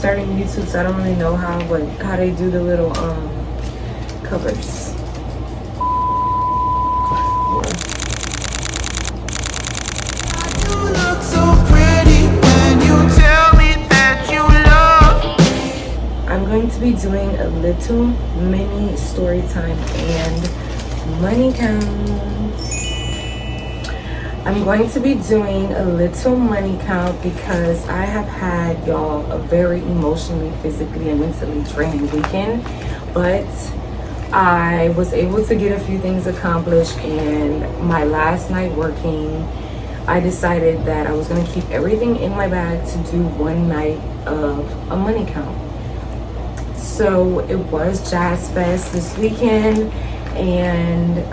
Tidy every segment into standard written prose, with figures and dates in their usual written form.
starting YouTube, so I don't really know how they do the little covers. I'm going to be doing a little mini story time and money counts. I'm going to be doing a little money count because I have had, y'all, a very emotionally, physically, and mentally draining weekend. But I was able to get a few things accomplished, and my last night working, I decided that I was going to keep everything in my bag to do one night of a money count. So it was Jazz Fest this weekend, and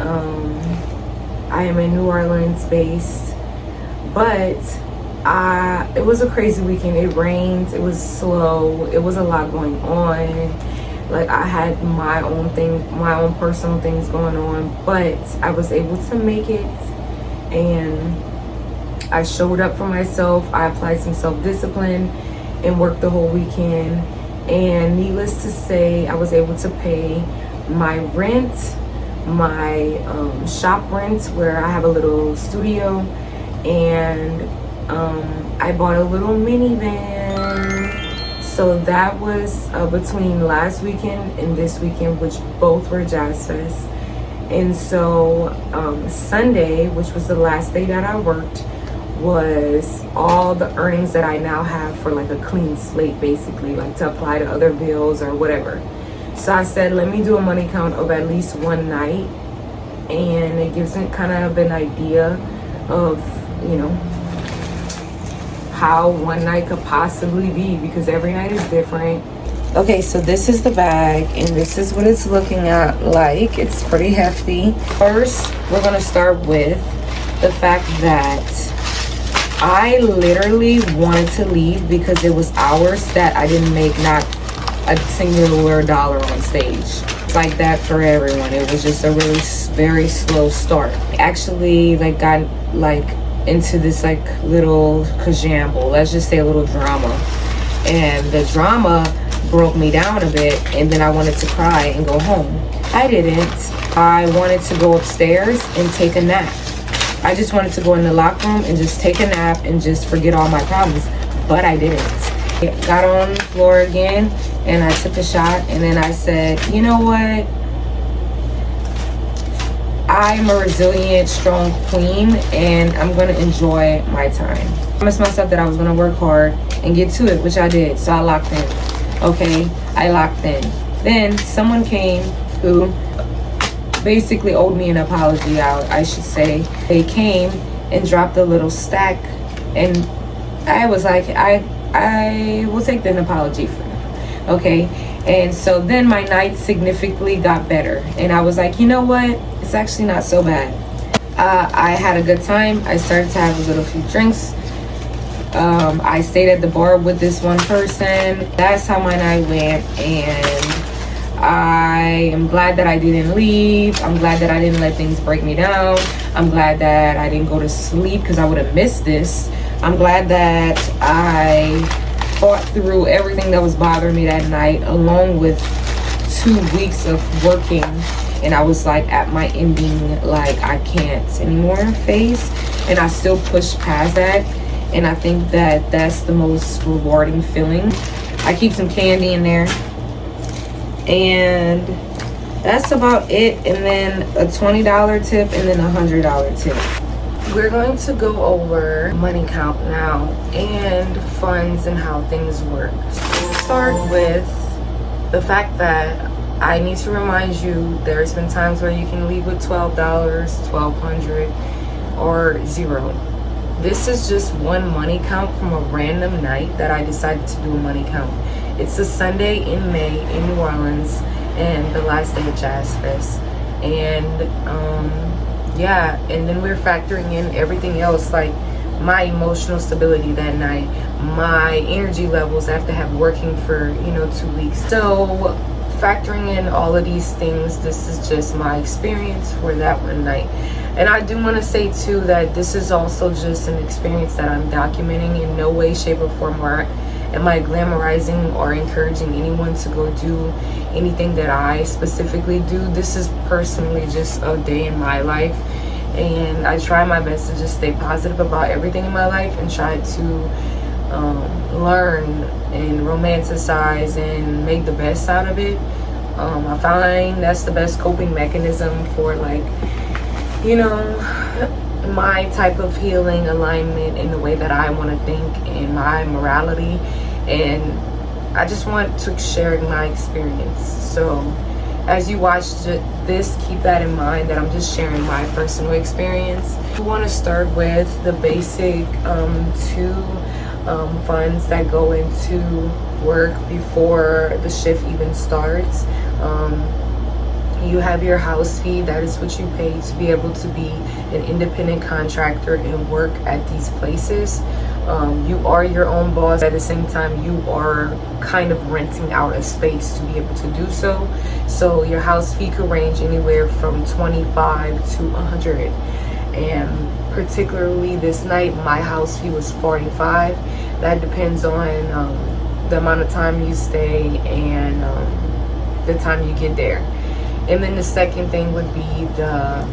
I am in New Orleans based, but it was a crazy weekend. It rained, it was slow, it was a lot going on. Like, I had my own personal things going on, but I was able to make it, and I showed up for myself. I applied some self-discipline and worked the whole weekend. And needless to say, I was able to pay my rent, my shop rent, where I have a little studio, and I bought a little minivan. So that was between last weekend and this weekend, which both were Jazz Fest. And so Sunday, which was the last day that I worked, was all the earnings that I now have for like a clean slate, basically, like to apply to other bills or whatever. So I said, let me do a money count of at least one night, and it gives it kind of an idea of, you know, how one night could possibly be, because every night is different. Okay, so this is the bag, and this is what it's looking at like. It's pretty hefty. First, we're gonna start with the fact that I literally wanted to leave because it was hours that I didn't make not a singular dollar on stage. It's like that for everyone. It was just a really very slow start. Actually, got into this little kajamble. Let's just say a little drama. And the drama broke me down a bit, and then I wanted to cry and go home. I didn't. I wanted to go upstairs and take a nap. I just wanted to go in the locker room and just take a nap and just forget all my problems, but I didn't. I got on the floor again, and I took a shot, and then I said, you know what? I'm a resilient, strong queen, and I'm gonna enjoy my time. I promised myself that I was gonna work hard and get to it, which I did, so I locked in. Okay, I locked in. Then someone came who basically owed me an apology, I should say. They came and dropped a little stack, and I was like, I will take the apology for them. Okay, and so then my night significantly got better, and I was like, you know what, it's actually not so bad. I had a good time. I started to have a little few drinks. I stayed at the bar with this one person. That's how my night went, and I am glad that I didn't leave. I'm glad that I didn't let things break me down. I'm glad that I didn't go to sleep because I would have missed this. I'm glad that I fought through everything that was bothering me that night, along with 2 weeks of working, and I was at my ending, I can't anymore phase, and I still pushed past that, and I think that that's the most rewarding feeling. I keep some candy in there, and that's about it. And then a $20 tip, and then a $100 tip. We're going to go over money count now and funds and how things work. So we'll start with the fact that I need to remind you, there's been times where you can leave with $12, $1,200, or $0. This is just one money count from a random night that I decided to do a money count. It's a Sunday in May in New Orleans, and the last day of Jazz Fest. And yeah, and then we're factoring in everything else, like my emotional stability that night, my energy levels after have working for 2 weeks. So factoring in all of these things, this is just my experience for that one night. And I do want to say too that this is also just an experience that I'm documenting. In no way, shape, or form am I glamorizing or encouraging anyone to go do anything that I specifically do. This is personally just a day in my life, and I try my best to just stay positive about everything in my life and try to learn and romanticize and make the best out of it. I find that's the best coping mechanism for, like, you know, my type of healing alignment in the way that I want to think and my morality. And I just want to share my experience. So as you watch this, keep that in mind, that I'm just sharing my personal experience. I want to start with the basic two funds that go into work before the shift even starts. You have your house fee. That is what you pay to be able to be an independent contractor and work at these places. You are your own boss. At the same time, you are kind of renting out a space to be able to do so. So your house fee could range anywhere from $25 to $100. And particularly this night, my house fee was $45. That depends on the amount of time you stay and the time you get there. And then the second thing would be the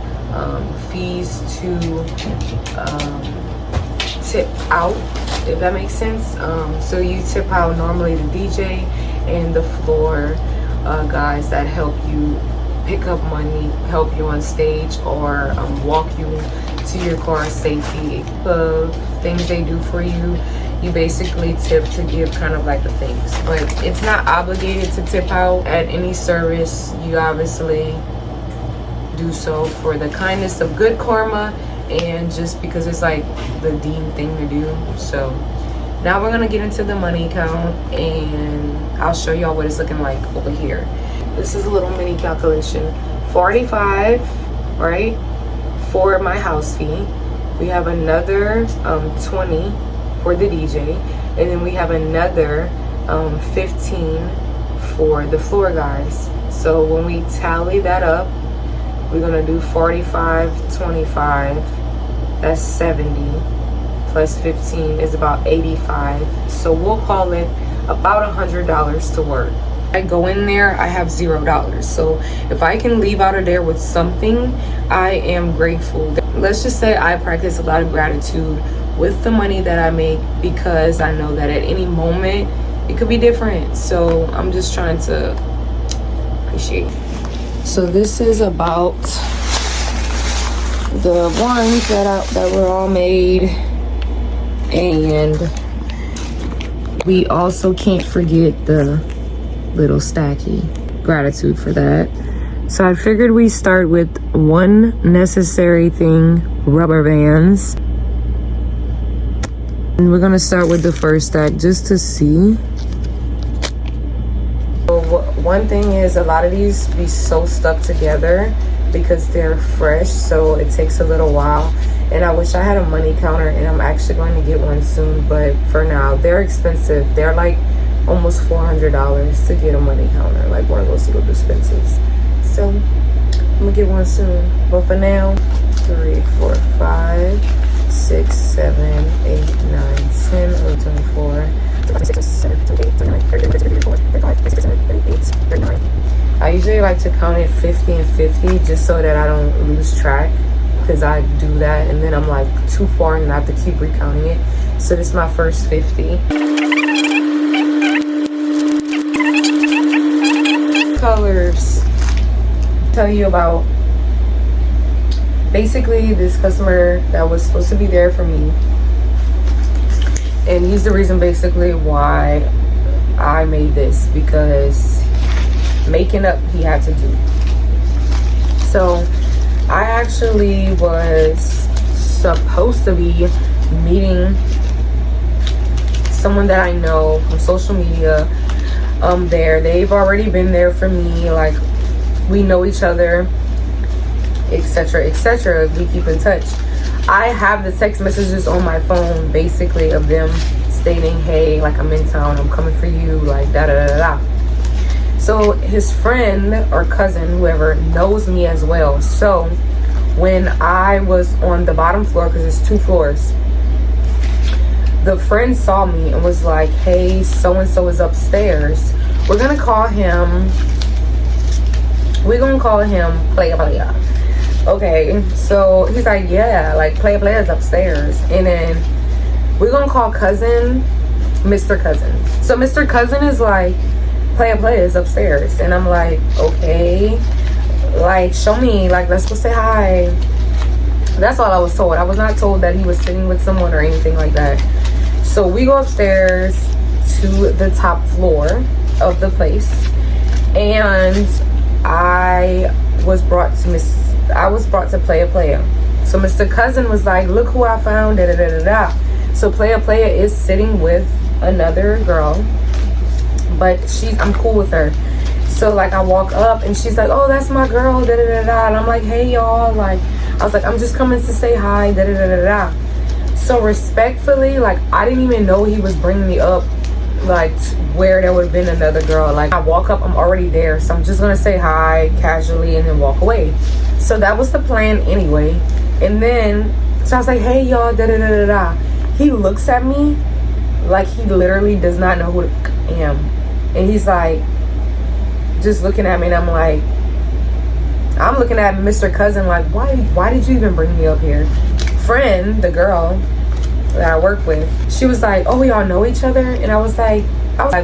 fees to tip out, if that makes sense. So you tip out normally the DJ and the floor guys that help you pick up money, help you on stage, or walk you to your car safely. The things they do for you, you basically tip to give kind of like the things, but it's not obligated to tip out at any service. You obviously do so for the kindness of good karma and just because it's like the deemed thing to do. So now we're gonna get into the money count and I'll show y'all what it's looking like over here. This is a little mini calculation. 45, right, for my house fee. We have another 20 for the DJ, and then we have another 15 for the floor guys. So when we tally that up, we're gonna do 45, 25, that's 70, plus 15 is about 85. So we'll call it about $100 to work. I go in there, I have $0. So if I can leave out of there with something, I am grateful. Let's just say I practice a lot of gratitude with the money that I make, because I know that at any moment it could be different. So I'm just trying to appreciate. So this is about the ones that were all made, and we also can't forget the little stacky. Gratitude for that. So I figured we start with one necessary thing, rubber bands. And we're gonna start with the first stack just to see. So one thing is, a lot of these be so stuck together because they're fresh, so it takes a little while. And I wish I had a money counter, and I'm actually going to get one soon, but for now they're expensive. They're like almost $400 to get a money counter, like one of those little dispensers. So I'm gonna get one soon, but for now, 3, 4, 5, 6, 7, 8, 9, 10, 11, 24, 26, 27, 28, 29, 30, 34, 35, 36, 37, 38, 39. I usually like to count it 50 and 50 just so that I don't lose track, because I do that and then I'm like too far and I have to keep recounting it. So this is my first 50. Colors. Tell you about basically this customer that was supposed to be there for me, and he's the reason basically why I made this, because making up he had to do. So I actually was supposed to be meeting someone that I know from social media. They've already been there for me, like we know each other, etc., etc. We keep in touch. I have the text messages on my phone basically of them stating, hey, like, I'm in town, I'm coming for you, like da da da da. So his friend or cousin, whoever, knows me as well. So when I was on the bottom floor, because it's 2 floors, the friend saw me and was like, hey, so-and-so is upstairs. We're gonna call him Playa. Okay, so he's like, yeah, like Playa is upstairs. And then we're gonna call cousin Mr. Cousin. So Mr. Cousin is like, Playa is upstairs. And I'm like, okay, like show me, like let's go say hi. That's all I was told. I was not told that he was sitting with someone or anything like that. So we go upstairs to the top floor of the place, and I was brought to Playa. So Mr. Cousin was like, look who I found, da da da da da. So Playa is sitting with another girl, but I'm cool with her. So like I walk up and she's like, oh, that's my girl, da da da da. And I'm like, hey y'all, like I was like, I'm just coming to say hi, da da da da da. So respectfully, like I didn't even know he was bringing me up like where there would have been another girl. Like I walk up, I'm already there, so I'm just gonna say hi casually and then walk away. So that was the plan anyway. And then so I was like, hey y'all, da da da da da. He looks at me like he literally does not know who I am, and he's like just looking at me, and I'm looking at Mr. Cousin like, why did you even bring me up here? Friend, the girl that I work with, she was like, oh, y'all know each other? And I was like,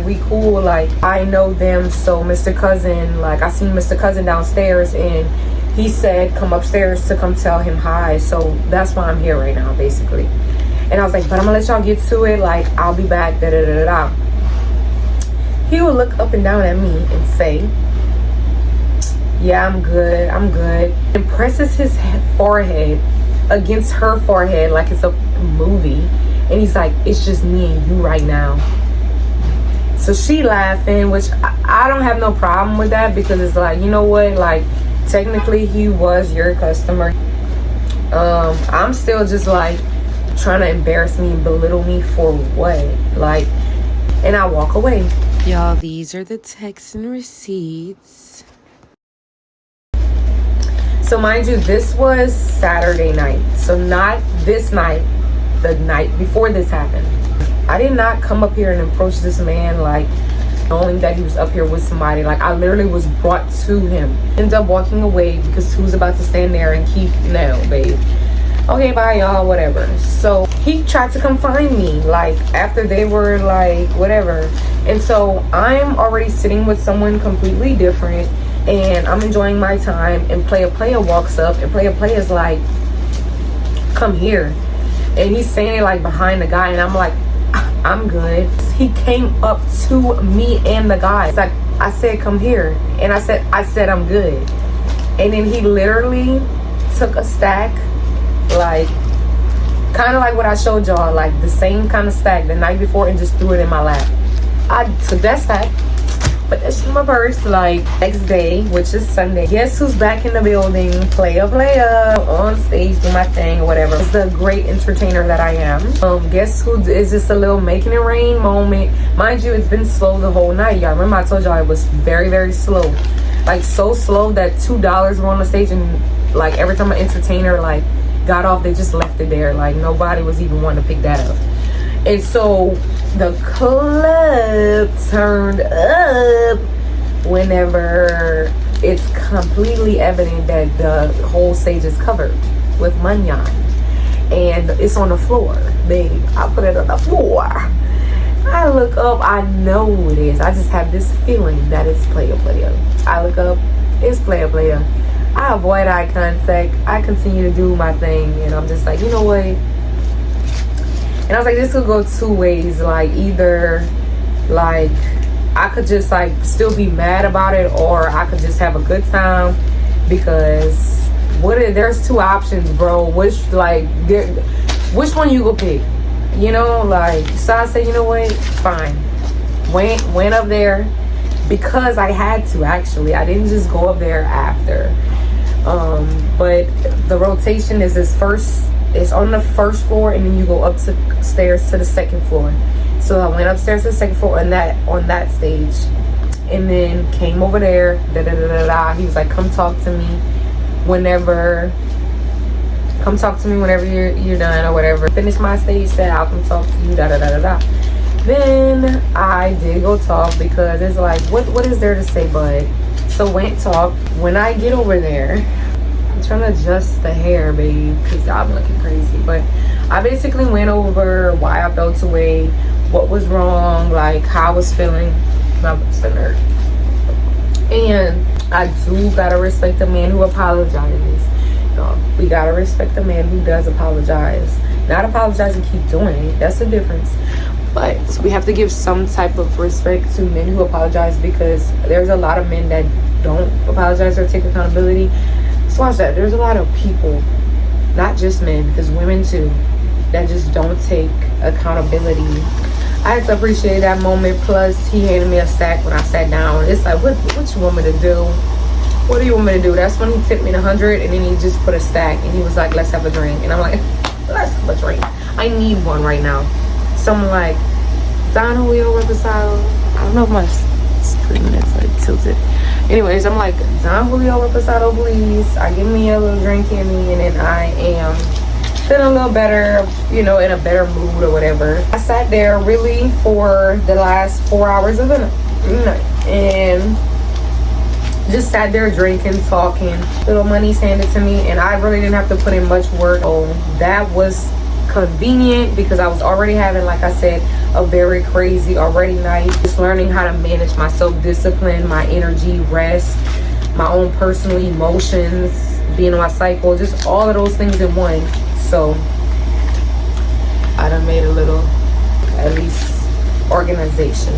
we cool, like I know them. So Mr. Cousin, like I seen Mr. Cousin downstairs and he said come upstairs to come tell him hi, so that's why I'm here right now basically. And I was like, but I'm gonna let y'all get to it, like I'll be back, da da da da. He would look up and down at me and say, yeah, I'm good, and presses his forehead against her forehead like it's a movie, and he's like, it's just me and you right now. So she laughing, which I don't have no problem with that, because it's like, you know what, like technically he was your customer. I'm still just like trying to embarrass me and belittle me for what? Like, and I walk away. Y'all, these are the texts and receipts. So mind you, this was Saturday night. So not this night, the night before this happened. I did not come up here and approach this man like knowing that he was up here with somebody. Like I literally was brought to him. Ended up walking away because who's about to stand there and keep, no, babe. Okay, bye y'all, whatever. So he tried to come find me like after they were like whatever. And so I'm already sitting with someone completely different, and I'm enjoying my time, and Playa walks up, and Playa is like, come here. And he's saying it like behind the guy, and I'm like, I'm good. He came up to me and the guy. It's like, I said come here, and I said I'm good. And then he literally took a stack, like kind of like what I showed y'all, like the same kind of stack the night before, and just threw it in my lap. I took that stack, put that shit in my purse. Like next day, which is Sunday, guess who's back in the building? Playa on stage, do my thing or whatever. It's the great entertainer that I am. Guess who is just a little making it rain moment. Mind you, it's been slow the whole night. Y'all remember I told y'all it was very, very slow. Like so slow that $2 were on the stage, and like every time an entertainer like got off, they just left it there. Like nobody was even wanting to pick that up. And so the club turned up whenever it's completely evident that the whole stage is covered with manyan, and it's on the floor, babe. I put it on the floor. I look up, I know it is. I just have this feeling that it's Playa. I look up, it's Playa. I avoid eye contact. I continue to do my thing, and I'm just like, you know what? And I was like, this could go two ways. Like either like I could just like still be mad about it, or I could just have a good time, because there's two options, bro. Which one you gonna pick? You know, like, so I said, you know what, fine. Went up there because I had to. Actually, I didn't just go up there after. But the rotation is it's on the first floor, and then you go upstairs to the second floor. So I went upstairs to the second floor on that stage, and then came over there. He was like, come talk to me whenever come talk to me whenever you're done or whatever. Finish my stage set, I'll come talk to you, da da da da da. Then I did go talk because it's like, what is there to say, bud? So went talk. When I get over there, I'm trying to adjust the hair, babe, because I'm looking crazy. But I basically went over why I felt away, what was wrong, like how I was feeling. My butt's the nerd. And I do gotta respect a man who apologizes. We gotta respect a man who does apologize. Not apologize and keep doing it. That's the difference. But we have to give some type of respect to men who apologize, because there's a lot of men that don't apologize or take accountability. So watch that. There's a lot of people, not just men, because women too, that just don't take accountability. I had to appreciate that moment. Plus, he handed me a stack when I sat down. It's like, what you want me to do? What do you want me to do? That's when he tipped me 100, and then he just put a stack, and he was like, let's have a drink. And I'm like, let's have a drink. I need one right now. So I'm like, Don Julio Reposado. I don't know if my screen is like tilted. Anyways, I'm like, Don Julio Reposado, please. I give me a little drink in me, and then I am feeling a little better, you know, in a better mood or whatever. I sat there really for the last 4 hours of the night and just sat there drinking, talking. Little money's handed to me, and I really didn't have to put in much work. Oh, that was convenient because I was already having, like I said, a very crazy already night. Just learning how to manage my self-discipline, my energy, rest, my own personal emotions, being on my cycle, just all of those things in one. So I done made a little, at least, organization,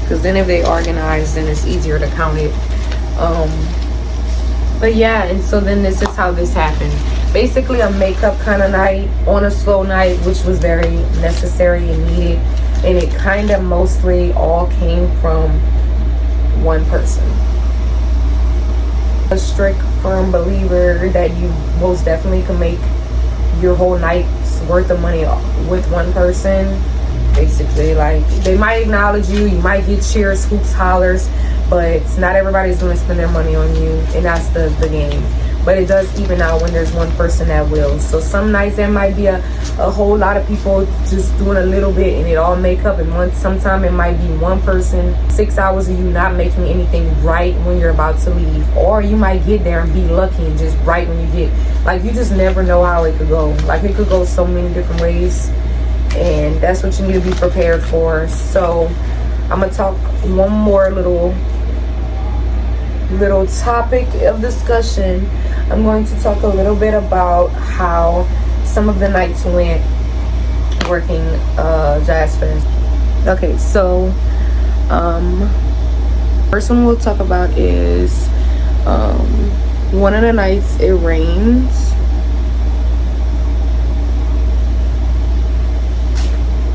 because then if they organize, then it's easier to count it. But yeah, and so then this is how this happened. Basically a makeup kind of night on a slow night, which was very necessary and needed, and it kind of mostly all came from one person. A strict, firm believer that you most definitely can make your whole night's worth of money with one person. Basically, like, they might acknowledge you, you might get cheers, hoops, hollers, but not everybody's going to spend their money on you, and that's the game. But it does even out when there's one person that will. So some nights there might be a whole lot of people just doing a little bit and it all make up, and sometime it might be one person, 6 hours of you not making anything right when you're about to leave. Or you might get there and be lucky and just right when you get, like, you just never know how it could go. Like, it could go so many different ways, and that's what you need to be prepared for. So I'm gonna talk one more little topic of discussion. I'm going to talk a little bit about how some of the nights went working Jazz Fest. Okay, so first one we'll talk about is one of the nights it rained.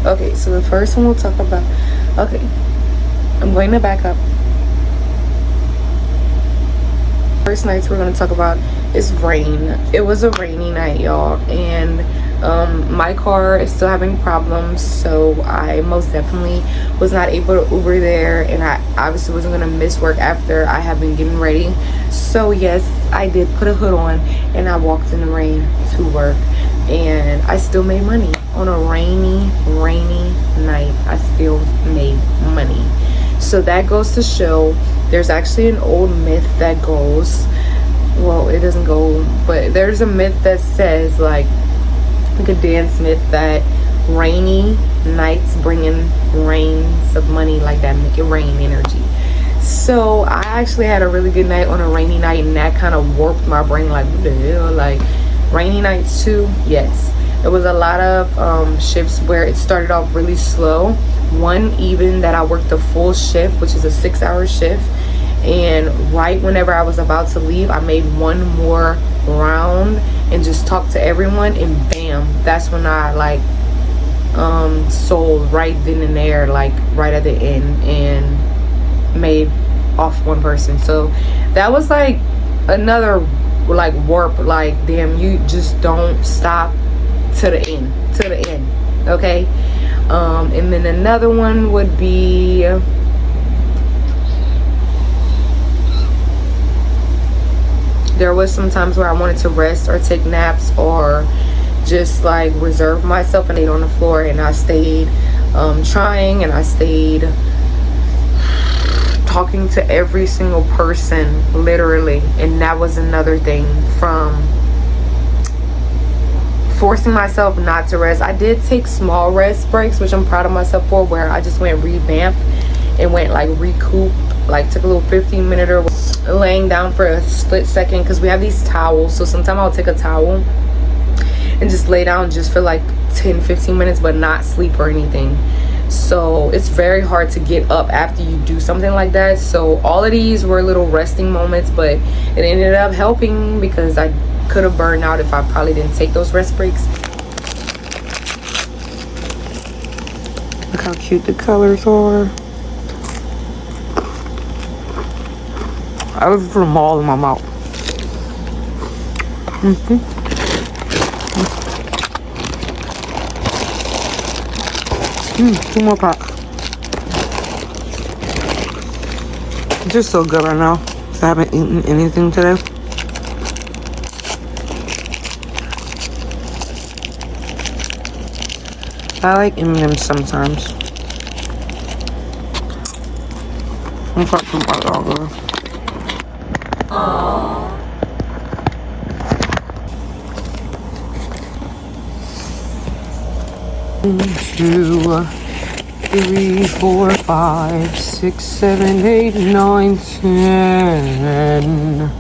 Okay, so the first one we'll talk about, okay, I'm going to back up. First nights we're going to talk about is rain. It was a rainy night, y'all, and my car is still having problems, so I most definitely was not able to Uber there, and I obviously wasn't going to miss work after I have been getting ready. So yes, I did put a hood on and I walked in the rain to work, and I still made money on a rainy night. I still made money. So that goes to show there's actually an old myth that goes, well, it doesn't go, but there's a myth that says, like a dance myth, that rainy nights bring in rains of money, like that, make it rain energy. So I actually had a really good night on a rainy night, and that kind of warped my brain, like, what the hell, like, rainy nights too? Yes. There was a lot of shifts where it started off really slow. One even that I worked a full shift, which is a 6-hour shift, and right whenever I was about to leave, I made one more round and just talked to everyone, and bam, that's when I like sold right then and there, like right at the end, and made off one person. So that was like another like warp, like, damn, you just don't stop to the end, okay? And then another one would be there was some times where I wanted to rest or take naps or just like reserve myself and laid on the floor, and I stayed trying, and I stayed talking to every single person, literally. And that was another thing from forcing myself not to rest. I did take small rest breaks, which I'm proud of myself for, where I just went revamp and went like recoup, like took a little 15-minute or laying down for a split second, because we have these towels. So sometimes I'll take a towel and just lay down just for like 10-15 minutes, but not sleep or anything. So it's very hard to get up after you do something like that. So all of these were little resting moments, but it ended up helping because I could have burned out if I probably didn't take those rest breaks. Look how cute the colors are. I was put them all in my mouth. Two more packs. It's just so good right now. I haven't eaten anything today. I like M&M's sometimes. I'm talking some white longer. Two, 3, 4, 5, 6, 7, 8, 9, 10,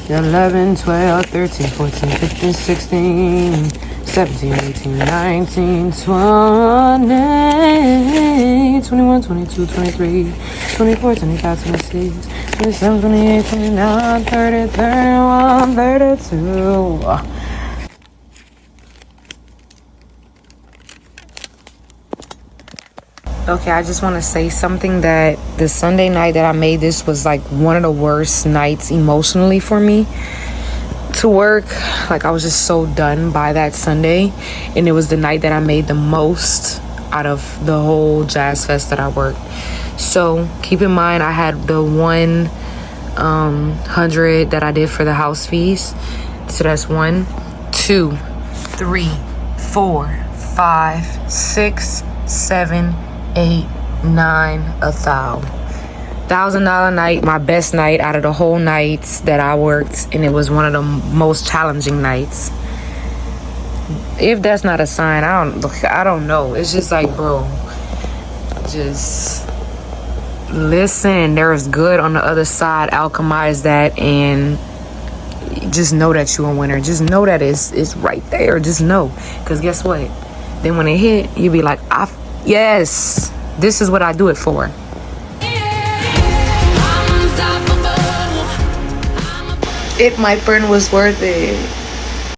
11, 12, 13, 14, 15, 16, 17, 18, 19, 20, 21, 22, 23, 24, 25, 26, 27, 28, 29, 30, 31, 32. Okay, I just want to say something, that the Sunday night that I made this was like one of the worst nights emotionally for me to work. Like, I was just so done by that Sunday, and it was the night that I made the most out of the whole Jazz Fest that I worked. So keep in mind, I had the 100 that I did for the house fees. So that's 1, 2, 3, 4, 5, 6, 7, 8, 9, $1,000 night, my best night out of the whole nights that I worked, and it was one of the most challenging nights. If that's not a sign, I don't know. It's just like, bro, just listen. There is good on the other side. Alchemize that, and just know that you're a winner. Just know that it's right there. Just know, because guess what? Then when it hit, you be like, yes, this is what I do it for. It, my friend, was worth it.